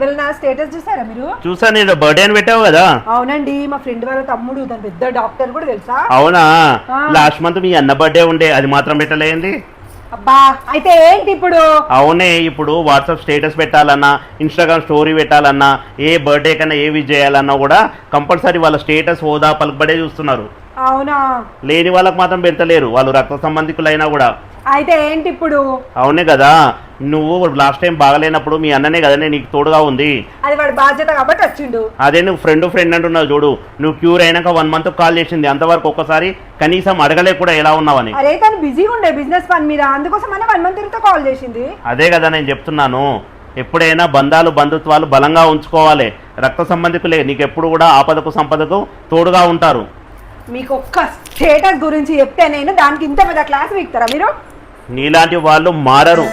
వీళ్ళ స్టేటస్ చూసారా మీరు? చూసాను, బర్త్డే అని పెట్టావు కదా. అవునండి, మా ఫ్రెండ్ వాళ్ళ తమ్ముడు దాని పెద్ద డాక్టర్ కూడా తెలుసా. అవునా? లాస్ట్ మంత్ మీ అన్న బర్త్డే ఉండే, అది మాత్రం పెట్టలేంది. అబ్బా అయితే ఏంటి ఇప్పుడు? అవునే, ఇప్పుడు వాట్సాప్ స్టేటస్ పెట్టాలన్నా, ఇన్స్టాగ్రామ్ స్టోరీ పెట్టాలన్నా, ఏ బర్త్డే కన్నా ఏ విష్ చేయాలన్నా కూడా కంపల్సరీ వాళ్ళ స్టేటస్ హోదా పలుకుబడే చూస్తున్నారు. అవునా? లేని వాళ్ళకి మాత్రం పెడతలేరు, వాళ్ళు రక్త సంబంధికులైనా కూడా. అయితే ఏంటి ఇప్పుడు? అవునే కదా, నువ్వు లాస్ట్ టైం బాగలేనప్పుడు మీ అన్ననే కదా నీకు తోడుగా ఉంది. అది వాడి బాధ్యత కాబట్టి వచ్చిండు. అదే నువ్వు ఫ్రెండ్ అంటున్నావు చూడు, నువ్వు క్యూర్ అయినాక 1 month కాల్ చేసింది, అంతవరకు ఒక్కసారి కనీసం అడగలే కూడా ఎలా ఉన్నావని. అరే తను బిజీగా ఉండే బిజినెస్ పని మీద, అందుకోసం 1 month తర్వాత కాల్ చేసింది. అదే కదా నేను చెప్తున్నాను, ఎప్పుడైనా బంధుత్వాలు బలంగా ఉంచుకోవాలి. రక్త సంబంధికులే నీకు ఎప్పుడు కూడా ఆపదకు సంపదకు తోడుగా ఉంటారు. మీకు ఒక్క స్టేటస్ గురించి చెప్తే నేను దానికి ఇంత పెద్ద క్లాస్ వీక్తారా మీరు? నీలాంటి వాళ్ళు మారరు.